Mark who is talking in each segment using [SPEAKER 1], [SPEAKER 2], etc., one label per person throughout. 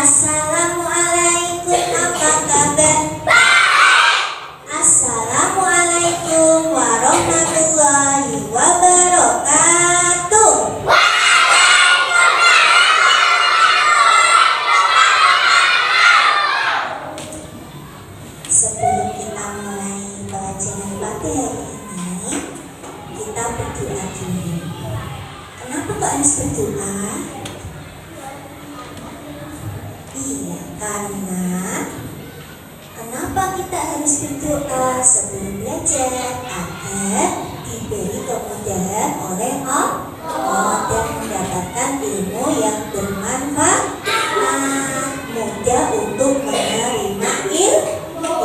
[SPEAKER 1] Assalamualaikum, apa kabar? Assalamualaikum warahmatullahi wabarakatuh. Sebelum kita mulai pelajaran pagi hari ini, kita berdoa dulu. Kenapa kok harus berdoa? Iya, karena kenapa kita harus berdoa sebelum belajar? Agar diberi kemudahan oleh Allah dan mendapatkan ilmu yang bermanfaat, mudah untuk menerima ilmu.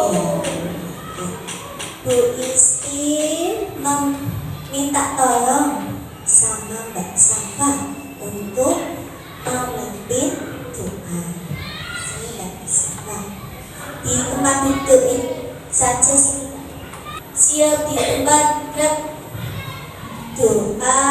[SPEAKER 1] Bu Isti meminta tolong sama Mbak Safa untuk memimpin doa. Sini Mbak Safa, di tempat duduk saja sini. Siap di tempat doa.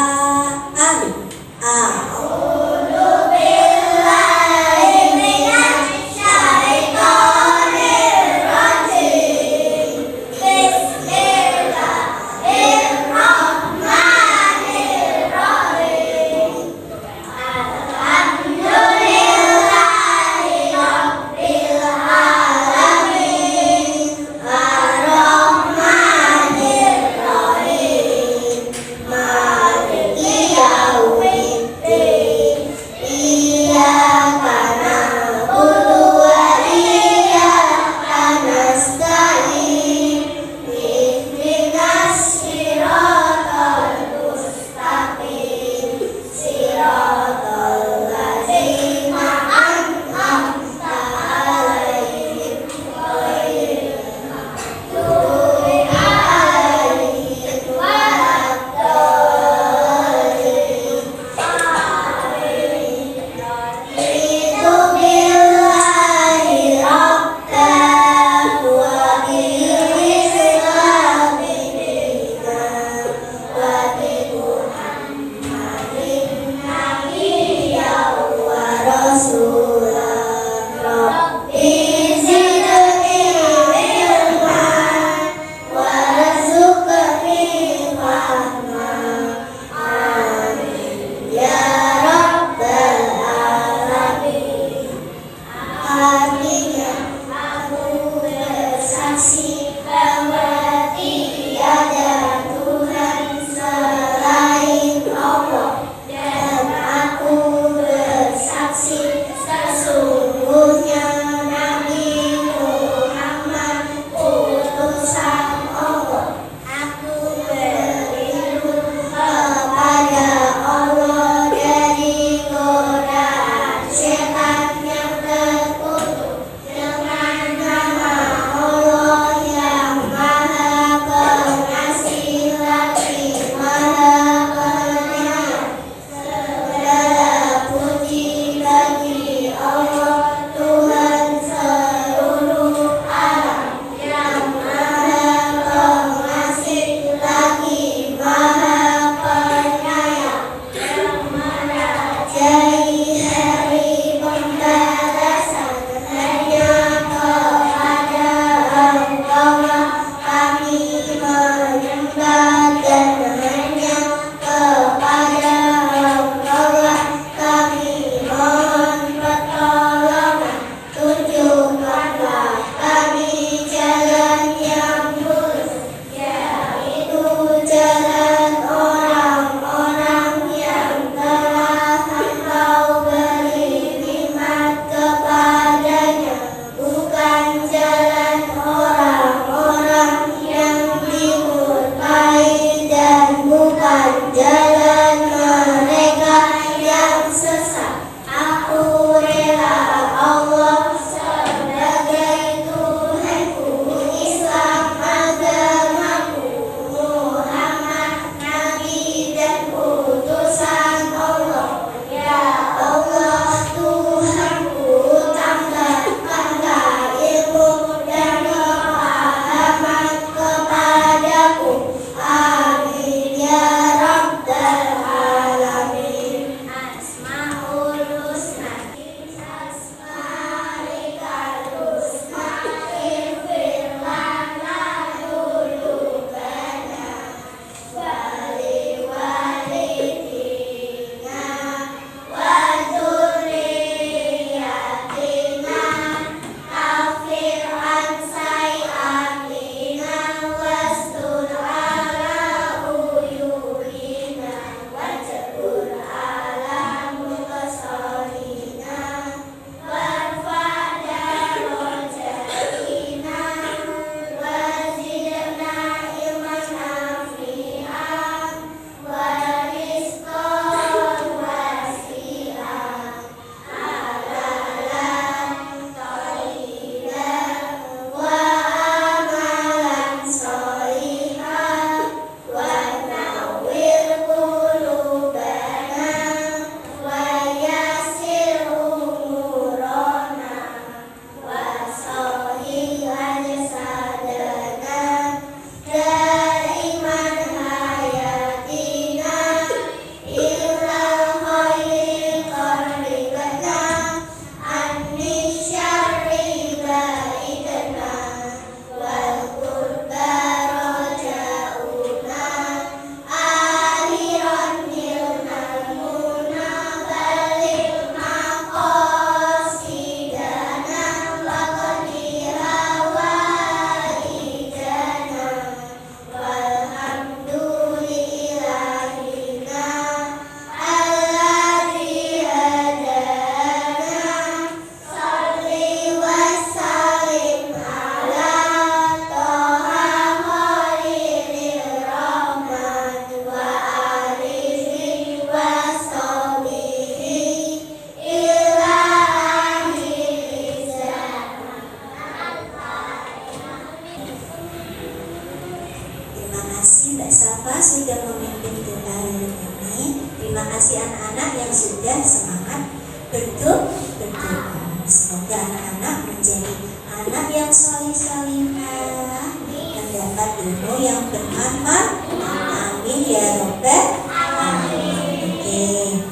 [SPEAKER 1] semoga anak-anak menjadi anak yang saleh-salihah, mendapat ilmu yang bermanfaat. Amin ya Rabbal alamin. Oke.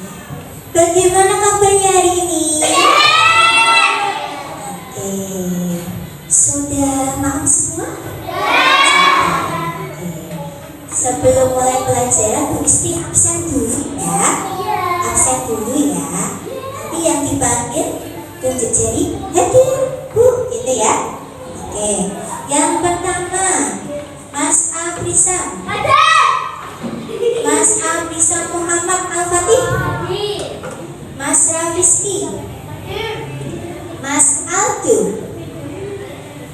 [SPEAKER 1] Bagaimana kabarnya hari ini? Oke. Sudah makan semua? Oke. Sebelum mulai pelajaran, Bu Isti absen dulu ya. Absen dulu ya. Nanti yang dipanggil tunjuk jari, hadir Bu, gitu ya. Oke. Yang pertama, Mas Afrisam. Mas Afrisam Muhammad Al-Fatih. Mas Rafiski. Mas Aldo.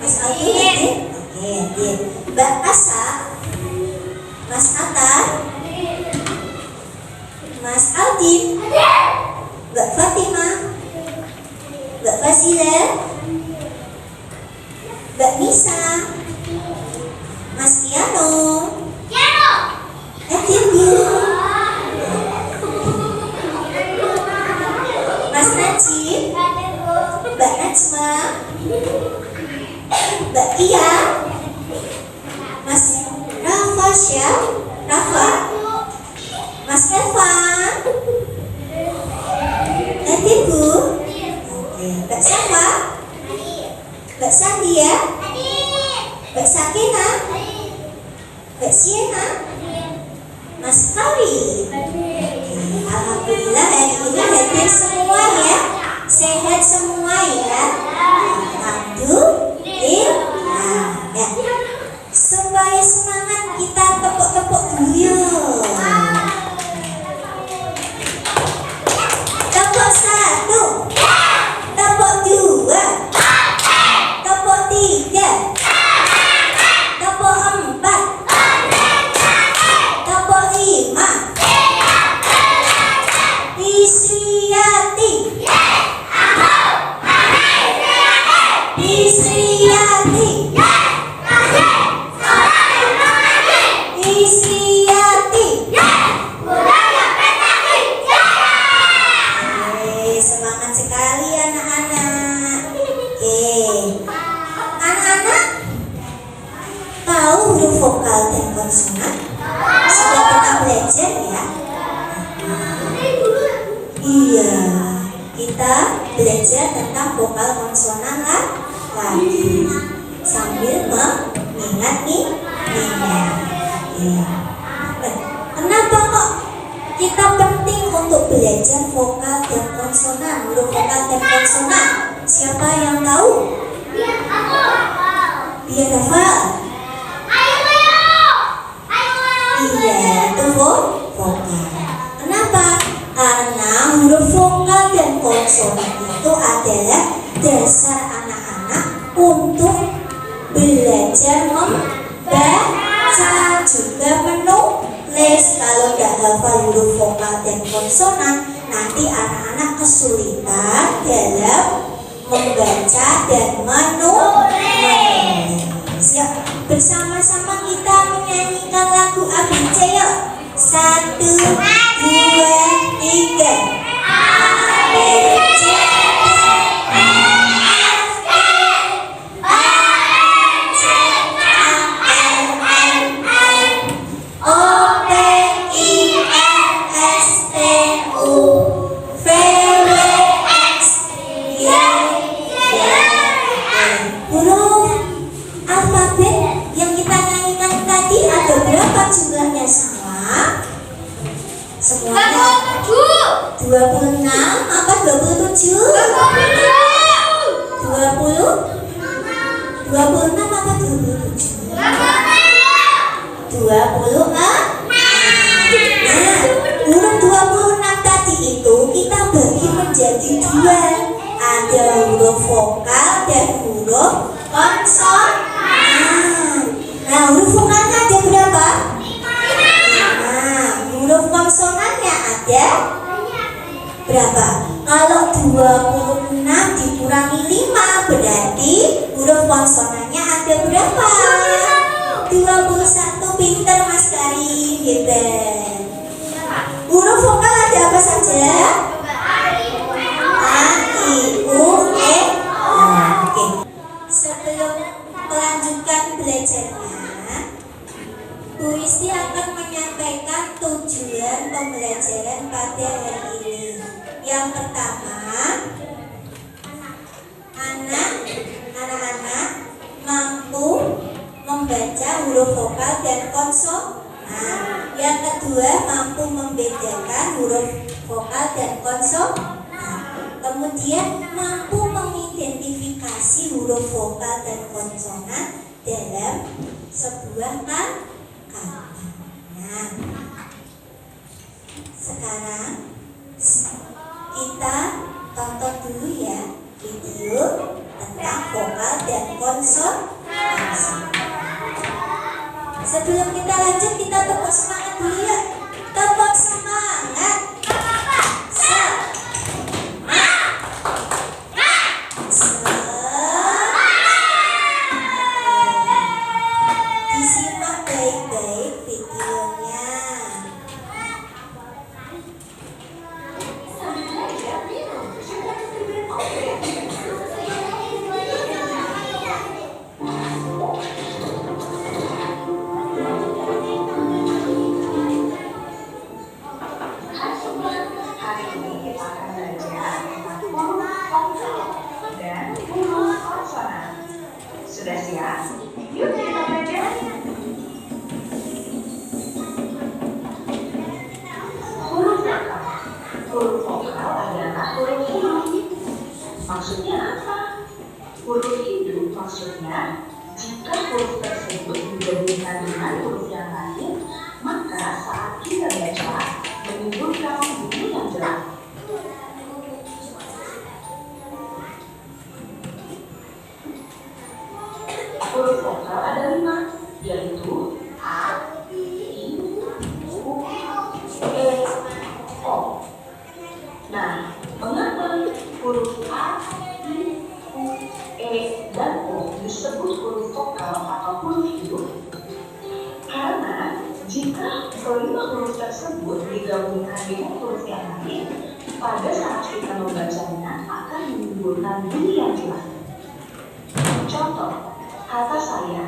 [SPEAKER 1] Mas Aldo hadir? Oke, hadir. Mbak Asa. Mas Atta. Mas Aldin. Mbak Fatimah. Mbak Fazila. Mbak Nisa. Mas Kiano. Hadir ya. Mas Najib. Mbak Najma. Mbak Tia. Mas Rafasya. Rafa. Mas Evan. Hadir Bu. Oke. Mbak Safa. Mbak Sandia. Mbak Sakina. Mbak Siena. Mas Kawi. Alhamdulillah hari ini hadir semua ya. Sehat semua ya. Alhamdulillah ya. Supaya semangat kita tepuk-tepuk dulu yuk. Tepuk 1, tepuk 2, tepuk 3, tepuk 4, tepuk 5. Isriyati. Isriyati. Isriyati. Semangat sekali anak-anak. Oke. Anak-anak tahu huruf vokal dan konsonan? Sudah pernah belajar ya? Iya, kita belajar tentang vokal konsonan lagi sambil mengingat nih. Ya. Kenapa kok kita penting untuk belajar vokal dan konsonan, huruf vokal dan konsonan? Siapa yang tahu? Biar hafal. Iya, itu vokal. Kenapa? Karena huruf vokal dan konsonan itu adalah dasar anak-anak untuk belajar membaca juga menulis. Kalau tidak hafal huruf vokal dan konsonan, nanti anak-anak kesulitan dalam membaca dan menulis. Ya, bersama-sama kita menyanyikan lagu ABC yuk. 1, 2, 3. ABC. Jumlahnya sama semuanya 26 apa 27? 26 apa 27? 26. Nah, huruf 26 tadi itu kita bagi menjadi dua. Ada huruf vokal dan huruf konsonan. Nah, huruf vokalnya ada berapa? Huruf konsonannya ada berapa? Kalau 26 dikurangi 5 berarti huruf konsonannya ada berapa? 21. Pinter Mas Karim, hebat. Huruf vokal ada apa saja? A, I, U, E, O. belajarnya, Bu Isti akan menyampaikan tujuan pembelajaran pada hari ini. Yang pertama, anak-anak mampu membaca huruf vokal dan konsonan. Yang kedua, mampu membedakan huruf vokal dan konsonan. Kemudian mampu mengidentifikasi huruf vokal dan konsonan dalam sebuah kata. Nah, sekarang kita tonton dulu ya video tentang vokal dan konsonan. Sebelum kita lanjut, kita tepuk semangat dulu ya. Tepuk semangat. Disimak baik-baik videonya.
[SPEAKER 2] Sudah siap? Yuk kita belajar. Huruf vokal. Huruf vokal adalah huruf hidup. Maksudnya apa? Huruf hidup maksudnya jika huruf tersebut digabungkan dengan huruf yang lain, maka saat kita baca menimbulkan bunyi yang jelas. Huruf vokal ada 5, yaitu A, I, U, E, O. Nah, mengapa huruf A, I, U, E, dan O disebut huruf vokal atau huruf hidup? Karena jika kelima huruf tersebut digabungkan dengan huruf yang lain, pada saat kita membacanya akan menimbulkan bunyi yang jelas. Contoh, kata saya.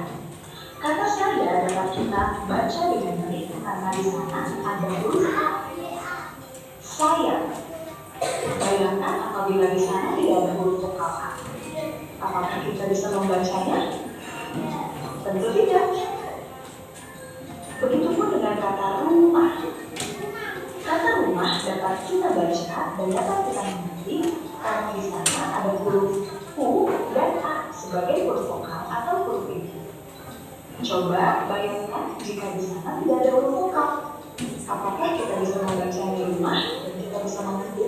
[SPEAKER 2] Kata saya dapat kita baca dengan baik karena di sana ada huruf A. Saya. Bayangkan apabila di sana tidak ada huruf vokal A. Apakah kita bisa membacanya? Tentu tidak. Begitupun dengan kata rumah. Kata rumah dapat kita baca dan dapat kita mengerti karena di sana ada huruf U dan A sebagai huruf vokal atau huruf ini. Coba bayangkan jika di sana tidak ada huruf vokal. Apakah kita bisa membaca di rumah dan kita bisa mengerti?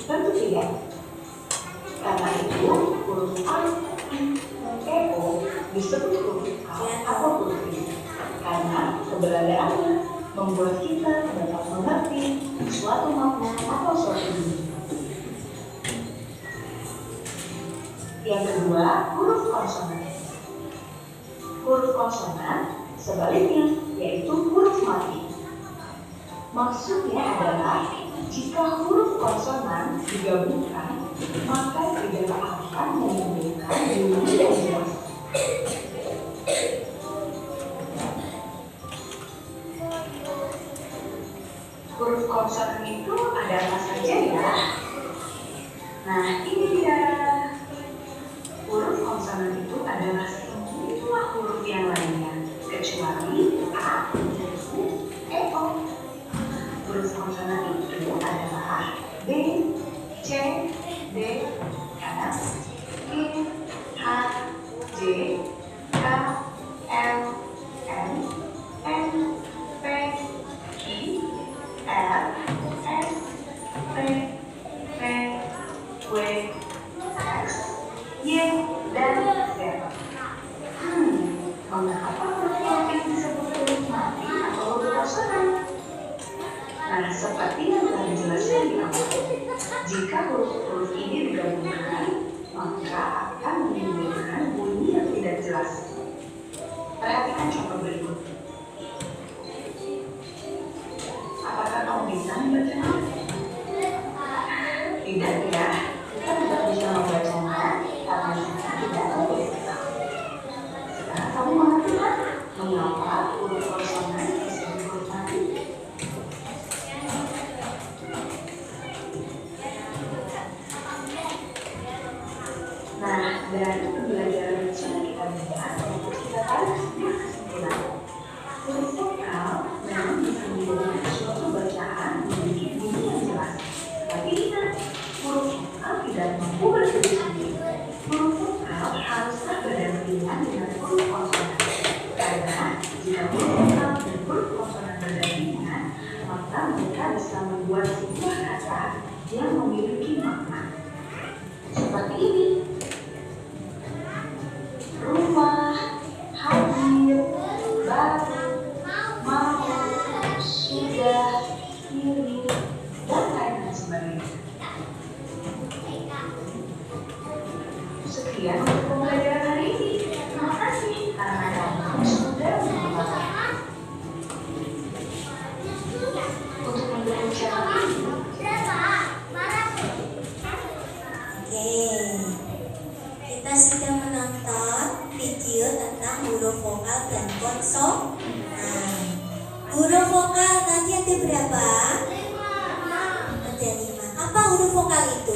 [SPEAKER 2] Tentu tidak. Karena itu huruf A, I, E, O disebut huruf vokal atau huruf ini. Karena keberadaannya membuat kita dapat mengerti suatu makna atau suatu bunyi. Yang kedua, huruf konsonan. Huruf konsonan sebaliknya yaitu huruf mati. Maksudnya adalah jika huruf konsonan digabungkan, maka tidak akan menimbulkan bunyi yang jelas. Huruf konsonan itu ada apa saja ya? Nah, ini dia. Huruf konsonan itu adalah semua huruf yang lainnya, kecuali A, U, E, O. Huruf konsonan itu adalah B, C, D, F, I, H, J, K, L, M, N, P, Q, R, S, T, V, W, X, Y, dan Z. Mengapa huruf ini disebut huruf mati atau huruf konsonan? Nah, seperti yang telah dijelaskan di awal, jika huruf-huruf ini digabungkan, maka akan menimbulkan bunyi yang tidak jelas. Perhatikan contoh berikut. Apakah kamu bisa membacanya? Tidak ya, kita tidak bisa membacanya karena tidak ada huruf. Sekarang kamu dari pembelajaran yang kita lihat, kita tarik sebuah kesimpulan. Huruf vokal memang bisa menjadi suatu bacaan memiliki bunyi yang jelas. Tapi ingat, huruf vokal tidak mampu berdiri sendiri. Huruf vokal haruslah berdampingan dengan huruf konsonan. Karena jika huruf vokal dan huruf konsonan berdampingan, maka mereka bisa membuat sebuah kata yang memiliki makna. Seperti ini. Rumah, hadir, baru, mau, sudah, kiri, dan lain sebagainya. Sekian untuk pembelajaran hari ini. Terima kasih karena kamu sudah menonton. Untuk mendukung channel ini,
[SPEAKER 1] kita sudah menonton video tentang huruf vokal dan konsonan. Huruf vokal tadi ada berapa? Ada 5. Apa huruf vokal itu?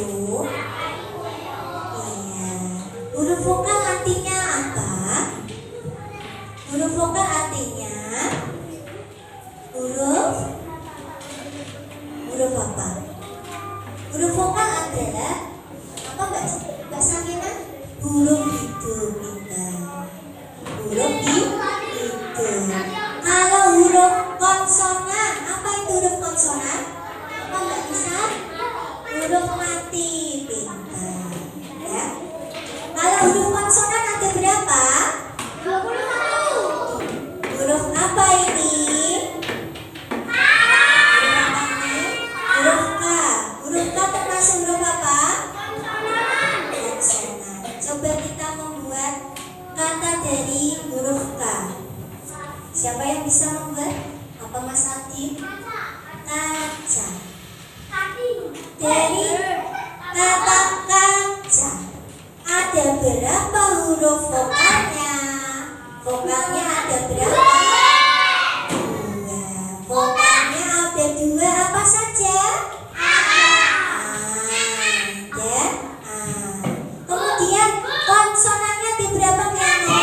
[SPEAKER 1] Iya. Huruf vokal artinya apa? Huruf vokal artinya huruf apa? Huruf vokal adalah apa Mbak Sakina? Huruf hidup kita. Huruf hidup. Kalau huruf konsonan, apa itu huruf konsonan? Apa Mbak Nisa? Huruf mati pintar. Ya. Kalau huruf konsonan ada berapa? 21. Huruf apa ini? Huruf K. Huruf K termasuk huruf apa? Konsonan. Coba kita membuat kata dari huruf K. Siapa yang bisa membuat? Apa Mas Adi? Kaca. Dari kata kaca ada berapa huruf vokalnya? Vokalnya ada berapa? 2. Vokalnya ada 2 apa saja? Dan kemudian konsonannya ada berapa Piano?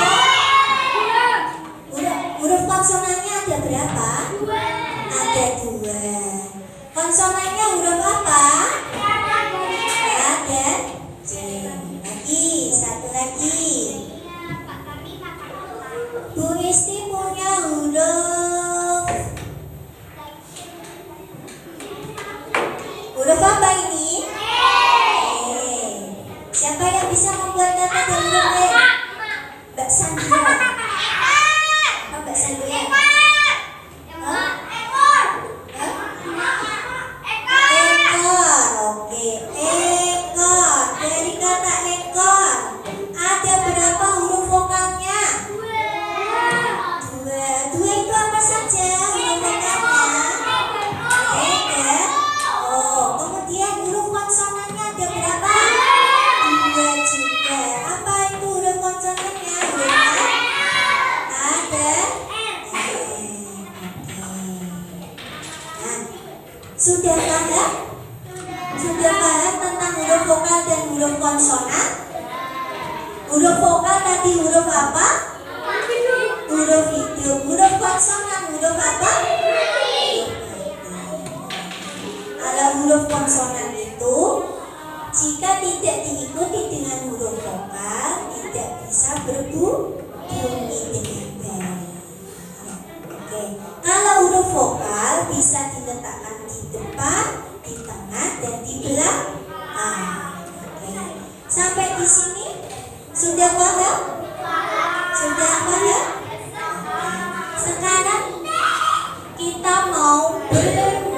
[SPEAKER 1] Huruf konsonannya ada berapa? Ada 2. Konsonannya huruf apa? Ada C. Lagi, satu lagi. Bu Isti punya huruf apa ini? Siapa yang bisa membuat kata dari huruf E? Mbak Sandia. Apa Mbak Sandia? Ekor. Oke, ekor. Dari kata ekor ada berapa huruf vokalnya? 2. 2 itu apa saja huruf vokalnya? Kemudian huruf konsonannya ada berapa? 2 juga. Apa itu huruf konsonannya? Ada Nah, sudah paham? Sudah paham tentang huruf vokal dan huruf konsonan? Huruf vokal tadi huruf apa? Huruf hidup. Huruf konsonan huruf apa? Kalau huruf konsonan itu jika tidak diikuti dengan huruf vokal tidak bisa berbunyi dengan baik. Oke. Kalau huruf vokal bisa diletakkan di depan, di tengah, dan di belakang. Oke. Sampai di sini sudah paham? Sudah paham? Sekarang kita mau bermain.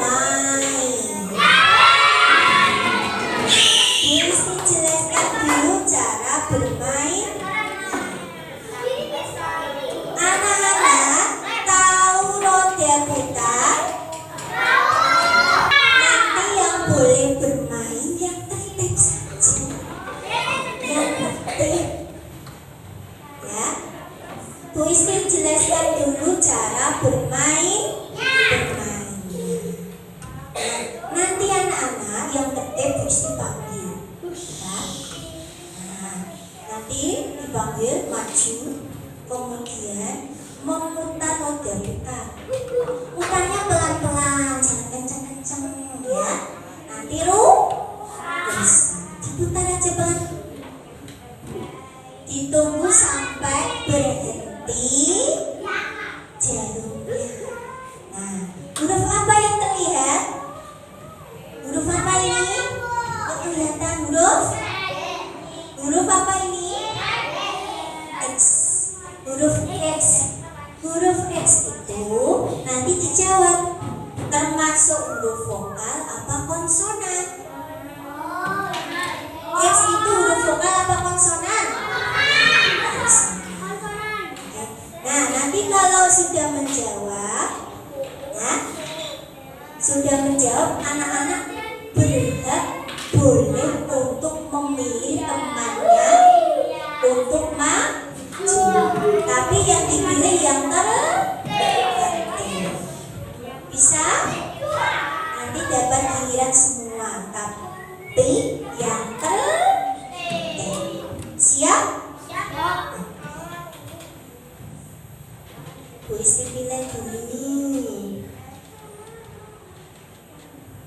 [SPEAKER 1] Mesti jelaskan dulu cara bermain. Anak-anak tahu roda putar? Nanti yang boleh bermain yang tertib saja. Yang tertib. Ya. Bu Isti jelaskan dulu cara bermain. Nanti dipanggil maju, kemudian memutar roda putar. Putarnya pelan-pelan, jangan kenceng-kenceng ya. Nanti bisa diputar aja pelan. Ditunggu sampai berhenti jarumnya. Nah, huruf apa yang terlihat? Huruf apa ini? Kelihatan huruf apa ini? X. Huruf X. Huruf X itu nanti dijawab termasuk huruf vokal apa konsonan. X itu huruf vokal apa konsonan? Nah, nanti kalau sudah menjawab, anak-anak berhak boleh untuk memilih temannya untuk maju. Tapi yang dipilih yang terpenting. Bisa? Nanti dapat giliran semua. Tapi yang terpenting. Siap? Bu Isti pilih dulu.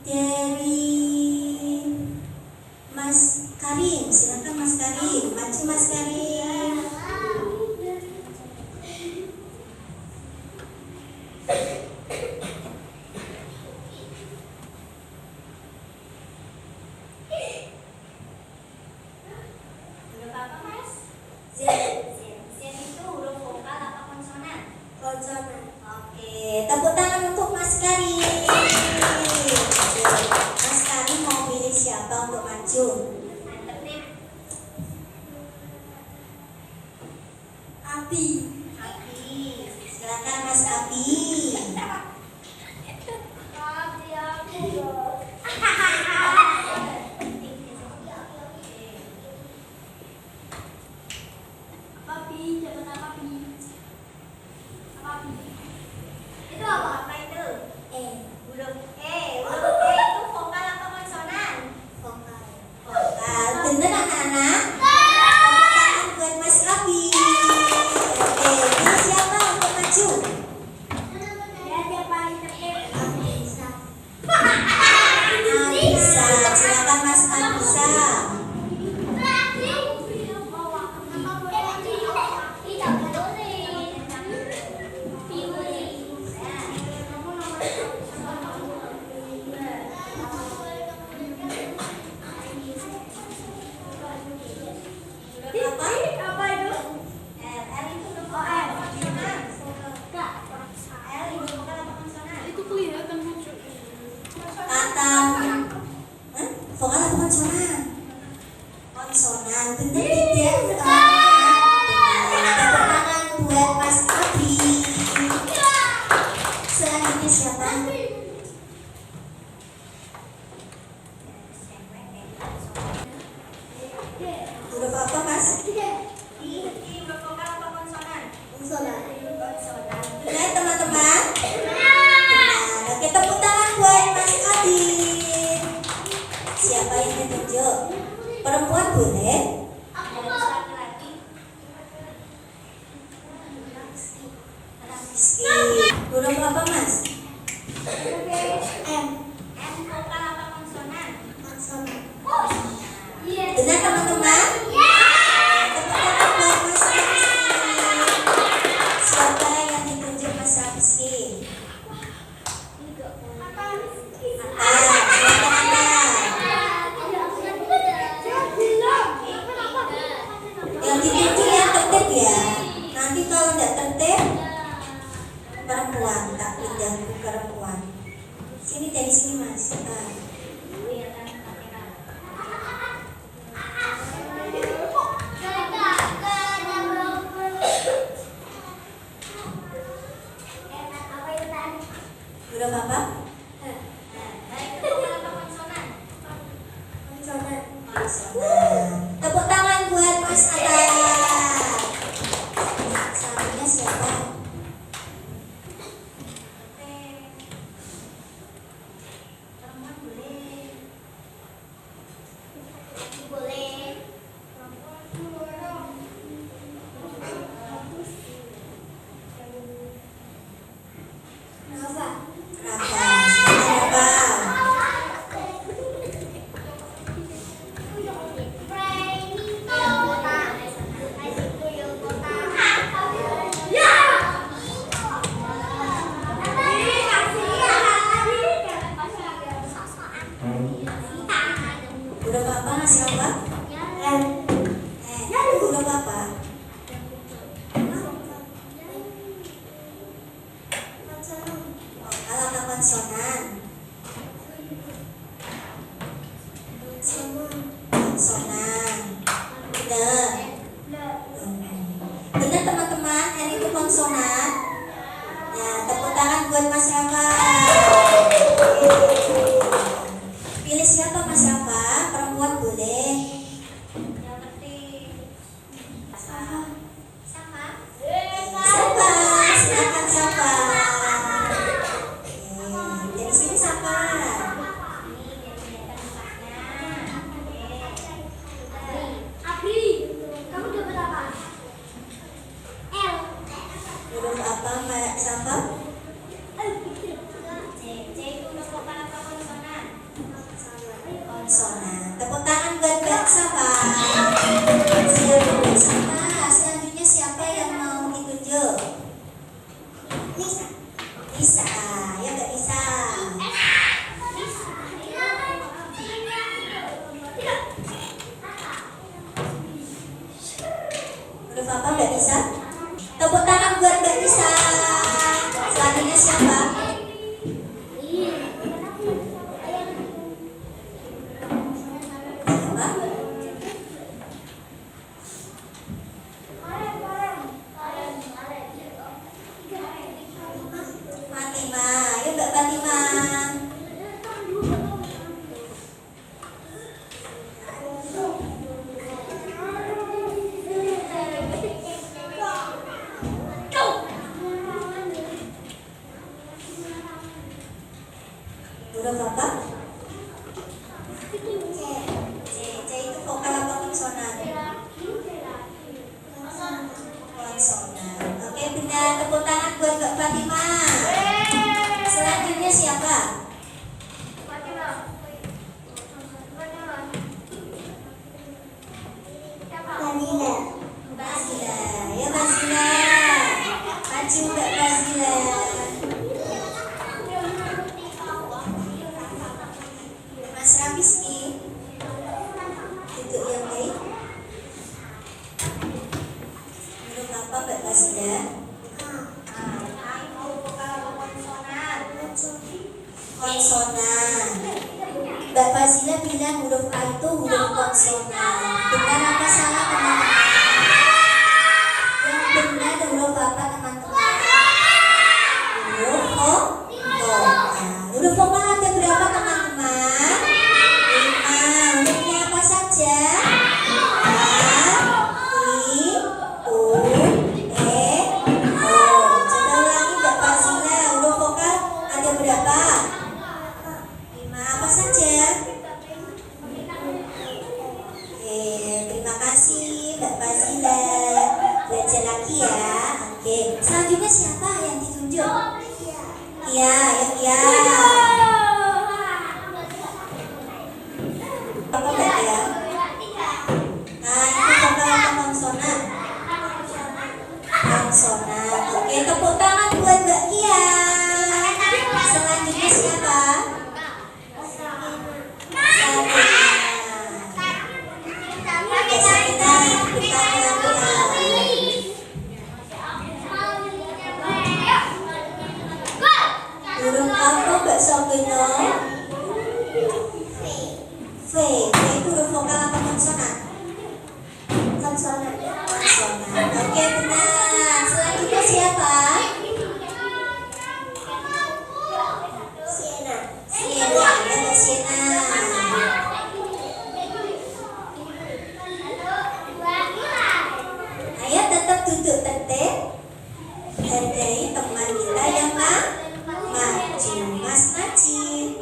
[SPEAKER 1] Dari Mas Karim, silakan Mas Karim, maju Mas Karim. Huruf apa Mas? Z. Z itu huruf vokal apa konsonan? Konsonan. Oke, tepuk tangan untuk Mas Karim. Mas Karim mau pilih siapa untuk maju? Abi. Silakan Mas Abi. Itu apa itu? Huruf E. Huruf E itu vokal apa konsonan? Vokal. Bener anak-anak? Tepuk tangan buat Mas Abi. Oke, ini siapa untuk maju? Bisa. Silakan Mas Abisa. Vokal apa konsonan? Konsonan, bener tidak? Tepuk tangan buat Mas Abi. Selanjutnya siapa? Huruf apa Mas? Huruf vokal apa konsonan? Konsonan. Benar teman-teman? Benar. Oke, tepuk tangan buat Mas Abi. Siapa yang ditunjuk? Perempuan boleh? Huruf apa Mas? M. M vokal apa konsonan? Konsonan. Benar teman-teman? Tepuk tangan buat Mas Rizky. Siapa yang ditunjuk Mas Rizky? Yang ditunjuk yang tertib ya. Nanti kalau tidak tertib, perempuan tak pindah ke perempuan. Sini dari sini Mas. Huruf apa? Konsonan. Tepuk tangan buat Mas Atta. Selanjutnya siapa? Benar teman-teman, N itu konsonan. Nah, tepuk tangan buat Mas Rafa. Pilih siapa Mas Rafa? Perempuan boleh. Yang penting Safa. Safa, silakan Safa. Oke, dari sini Safa. Huruf apa Mbak Safa? Konsonan. Tepuk tangan buat Mbak Safa. Siapa Mbak Safa? Selanjutnya siapa yang mau ditunjuk? Lisa. Ya Mbak Lisa. Huruf apa Mbak Lisa? Tepuk tangan buat Mbak Lisa. Selanjutnya siapa? Fatima. Ayo Mbak Fatima. Huruf apa? C itu vokal apa konsonan? Konsonan. Oke, benar. Tepuk tangan buat Mbak Fatima. Selanjutnya siapa? Bazila. Bazila. Ya Bazila. Maju Mbak Bazila. Mas Rafiski. Duduk yang baik. Huruf apa Mbak Bazila? Konsonan. Mbak Fazila bilang huruf A itu huruf konsonan. Benar apa salah teman-teman? Yang benar huruf apa teman-teman? Huruf vokal. Huruf vokal ada berapa teman-teman? 5. Hurufnya apa saja? A, I, U, E, O. Coba ulangi Mbak Fazila, huruf vokal ada berapa? 5. Apa saja? Oke, terima kasih Mbak Fazila. Belajar lagi ya. Oke, selanjutnya siapa yang ditunjuk? Iya, ya. Apa Mbak ya? Nah, itu vokal apa konsonan? Konsonan. Oke, tepuk tangan buat Mbak Kia. Selanjutnya siapa? Huruf apa Mbak Sobeno? V. V itu huruf vokal apa konsonan? Konsonan. Konsonan. Oke, benar. Selanjutnya siapa? Siena. Siena. Ya Mbak Siena. Ayo tetap duduk tertib. Hargai teman kita yang maju. Mas Najib.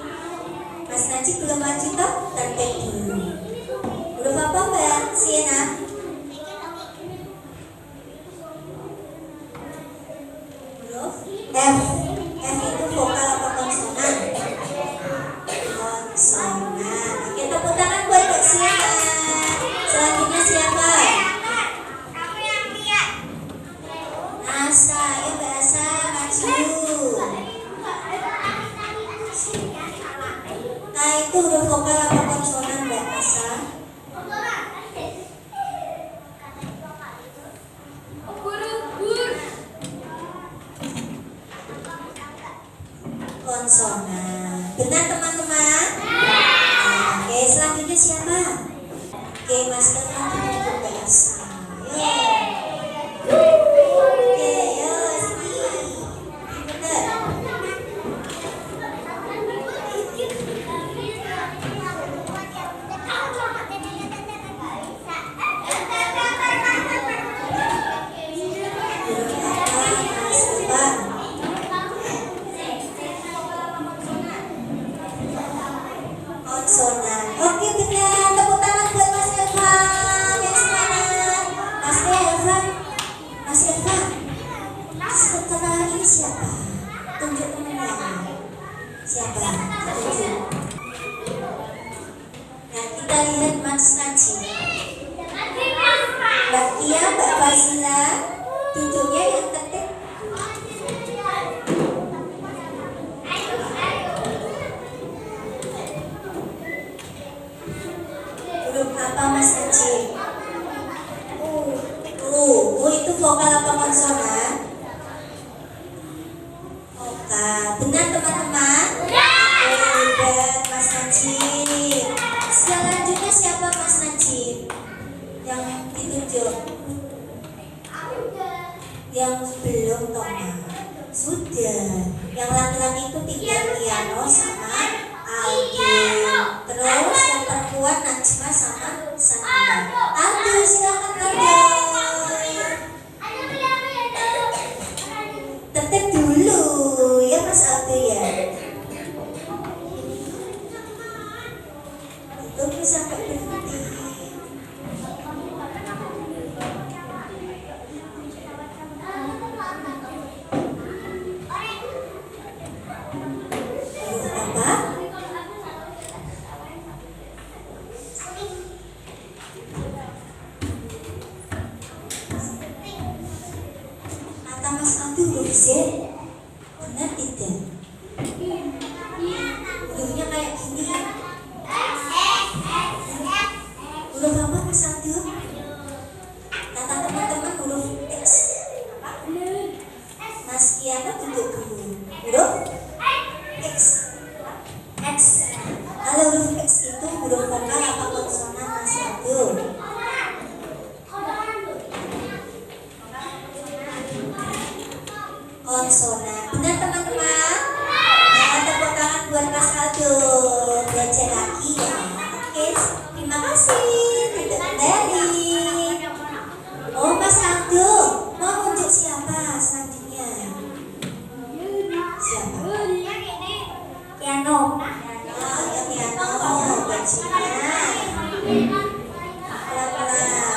[SPEAKER 1] Mas Najib belum maju toh? Tertib dulu. Huruf apa Mbak Siena? Huruf F. F itu vokal apa konsonan? Konsonan. Oke, tepuk tangan buat Mbak Siena. Selanjutnya siapa? Asa. Ya Mbak Asa, maju. Nah, itu huruf vokal apa konsonan Mbak Asa? Konsonan. Benar teman-teman? Nah, oke, selanjutnya siapa? Oke, Mas Teman untuk Mbak Asa. Yo. Mbak Tia, Mbak Fazila, duduknya yang tertib. Huruf apa Mas Najib? Itu vokal apa konsonan? Oke, benar teman-teman? Hebat Mas Najib. Selanjutnya siapa Mas Najib? Yang ditunjuk? Yang belum Toma. Sudah. Yang laki-laki itu tinggal Tiano sama Aldi. Terus yang perempuan Najma sama Sania. Aldi, silakan Aldi. Tertib dulu ya Mas Aldi ya. Tunggu sampai berhenti. Kata Mas Aldi huruf Z, benar tidak? Hurufnya kayak gini. Huruf apa Mas Aldi? Kata teman-teman huruf X. Apa? Mas Kiana duduk dulu. Huruf X. X. Kalau huruf X itu huruf vokal apa konsonan Mas Aldi? Konsonan. Benar teman-teman? Nah, tepuk tangan buat Mas Aldo. Belajar lagi ya. Oke, terima kasih. Tidak kembali. Oh, Mas Aldo mau nunjuk siapa selanjutnya? Siapa? Piano. Oh, ya piano. Bajunya. Pelan-pelan.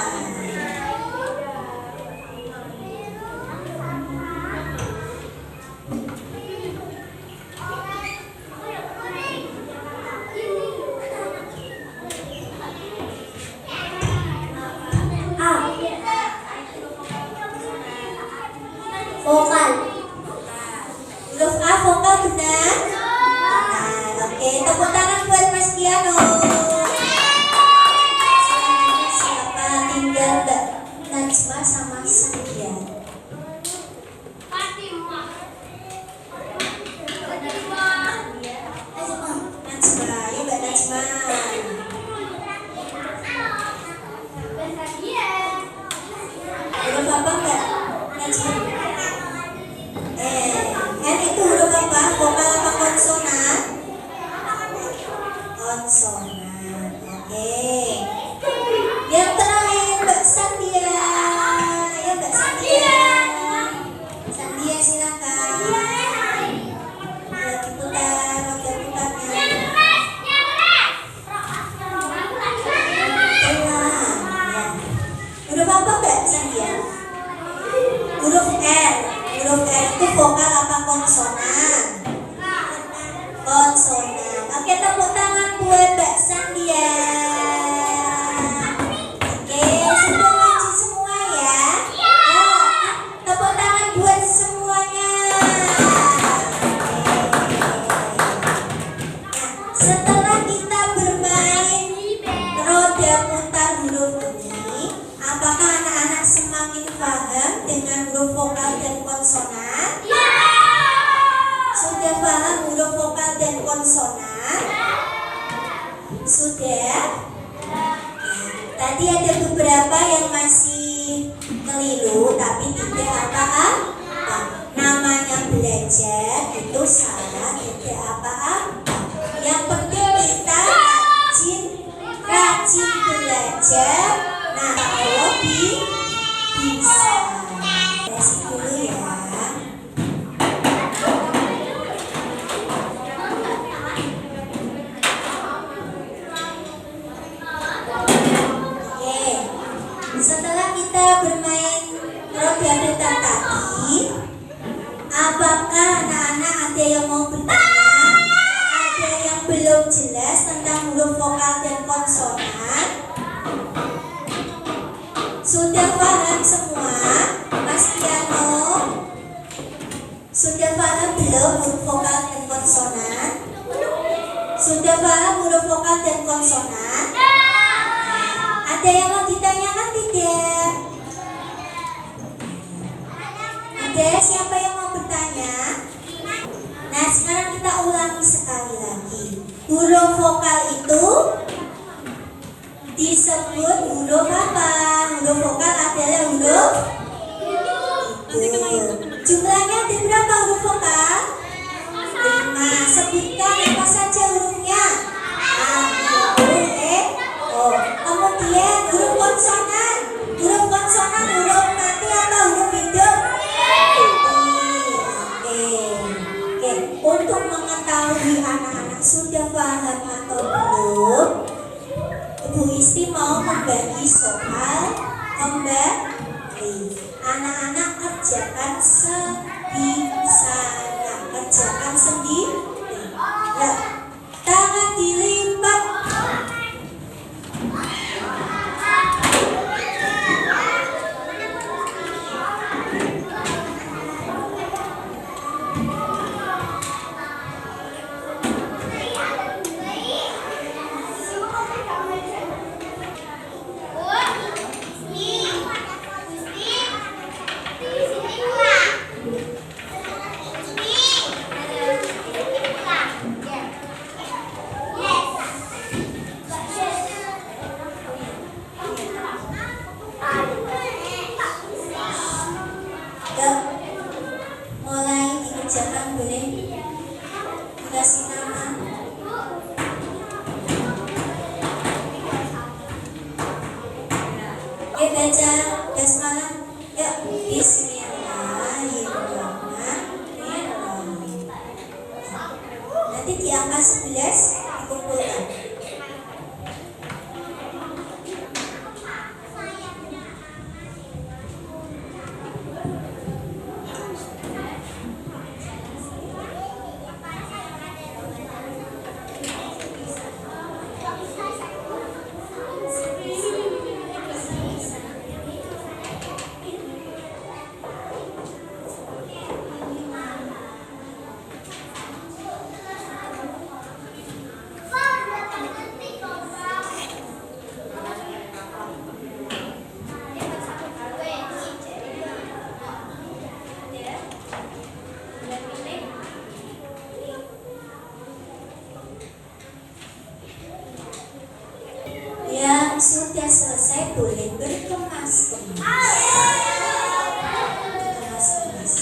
[SPEAKER 1] Vokal. Huruf A vokal benar? Benar. Oke, tepuk tangan buat Mas Piano. Selanjutnya siapa? Tinggal Mbak Najma sama Sania. Najma, ya Mbak Najma. Huruf apa Mbak Najma? N itu huruf apa? Vokal apa konsonan? Konsonan. Oke. Yang terakhir Mbak Sandia. Ya Mbak Sandia. Sandia silakan. Ya, diputar, roda putarnya. Pelan. Ya. Huruf apa Mbak Sandia? Huruf R. Huruf R itu vokal apa konsonan? Konsonan. Oke, tepuk tangan buat Mbak Sandia. Oke, sudah maju semua ya. Tepuk tangan buat semuanya. Setelah kita bermain roda putar huruf ini, apakah anak-anak semakin paham dengan huruf vokal dan konsonan? Sudah paham huruf vokal dan konsonan? Sudah? Tadi ada beberapa yang masih keliru tapi tidak apa-apa. Namanya belajar itu salah, tidak apa-apa. Yang penting kita rajin belajar. Nah, kalau bisa. Kasih dulu ya. Setelah kita bermain roda putar tadi, apakah anak-anak ada yang mau bertanya? Ada yang belum jelas tentang huruf vokal dan konsonan? Sudah paham semua? Mas Tiano? Sudah paham belum huruf vokal dan konsonan? Sudah paham huruf vokal dan konsonan? Ada yang mau ditanyakan tidak? Ada siapa yang mau bertanya? Nah, sekarang kita ulangi sekali lagi. Huruf vokal itu disebut huruf apa? Huruf vokal adalah huruf itu. Jumlahnya ada berapa huruf vokal? 5. Sebutkan apa saja hurufnya. A, I, U, E, O. Kemudian huruf konsonan. Huruf konsonan huruf mati atau huruf hidup? Oke. Untuk mengetahui anak-anak sudah paham atau belum, Bu Isti mau membagi soal kembali. Anak-anak kerjakan sebisanya. Kerjakan sendiri. Ya. Tangan dilipat. Mulai dikerjakan, boleh dikasih nama. Oke, baca basmalah. Yuk, Bismillahirrahmanirrahim. Nanti di angka 11 dikumpulkan. Yang sudah selesai boleh berkemas-kemas. Berkemas-kemas.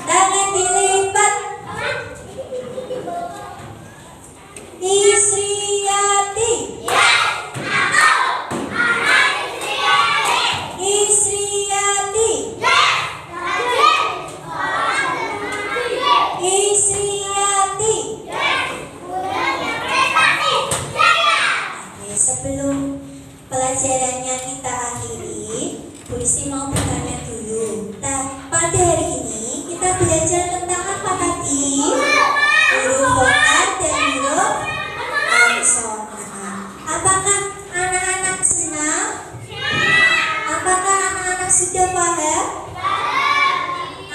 [SPEAKER 1] Tangan dilipat. Isriyati. Isriyati. Isriyati. Oke, sebelum pelajarannya kita akhiri, Bu Isti mau bertanya dulu. Pada hari ini kita belajar tentang apa tadi? Huruf vokal dan huruf konsonan. Apakah anak-anak senang? Apakah anak-anak sudah paham?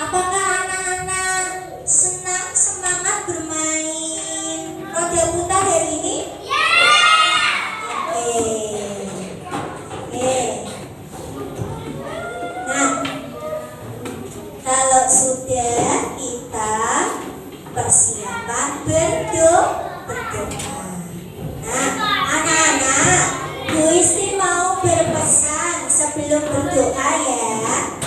[SPEAKER 1] Apakah anak-anak senang, semangat bermain roda putar hari ini? Oke. Nah, kalau sudah kita persiapan berdoa. Nah, anak-anak, Bu Isti mau berpesan sebelum berdoa ya.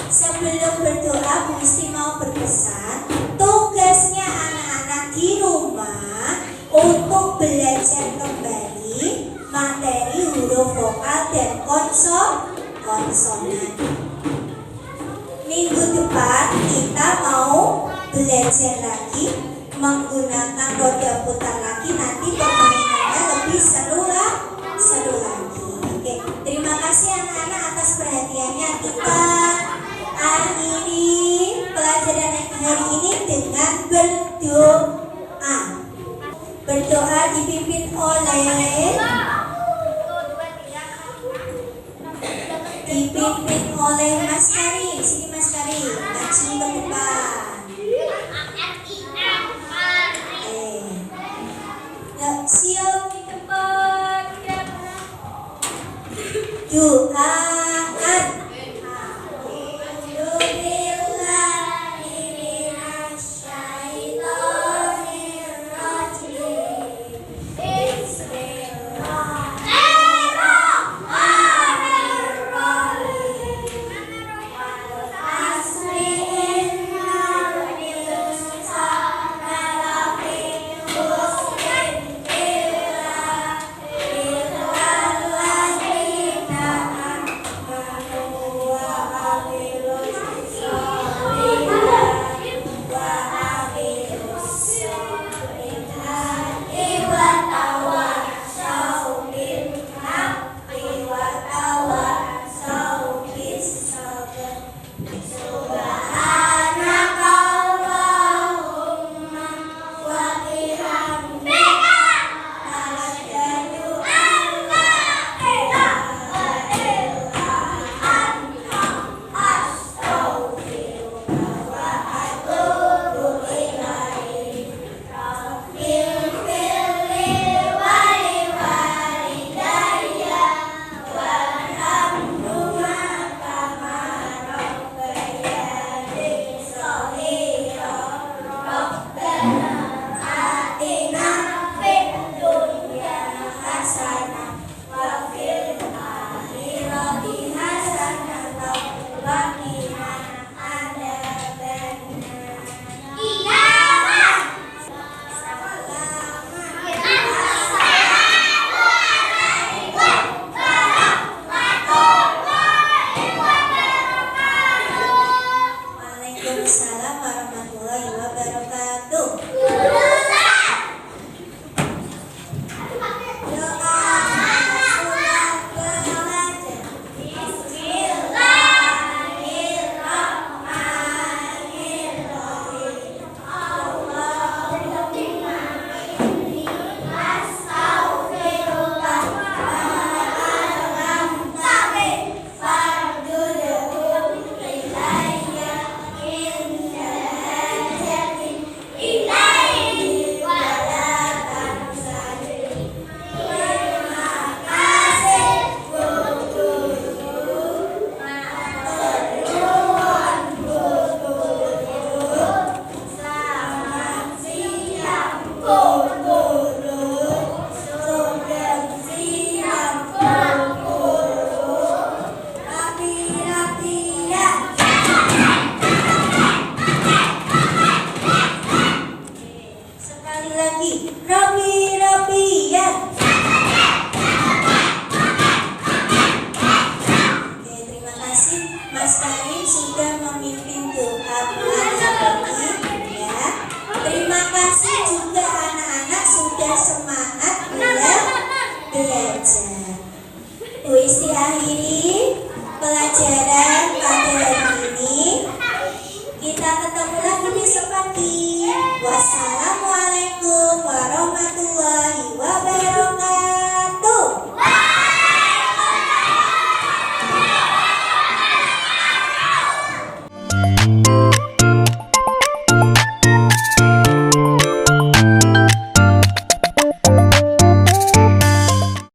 [SPEAKER 1] Sebelum berdoa, Bu Isti mau berpesan, tugasnya anak-anak di rumah untuk belajar kembali materi huruf vokal dan konsonan. Minggu depan kita mau belajar lagi menggunakan roda putar lagi, nanti permainannya lebih seru lagi. Oke, terima kasih anak-anak atas perhatiannya. Kita akhiri pelajaran hari ini dengan berdoa. Berdoa dipimpin oleh Mas Karim. Sini Mas Karim, maju ke depan. Siap di depan. Doaan. Waalaikumsalam warahmatullahi wabarakatuh. Mas Karim sudah memimpin doa pagi ya. Terima kasih juga anak-anak sudah semangat belajar. Diakhiri pelajaran pada hari ini. Kita ketemu lagi besok pagi. Wassalamualaikum.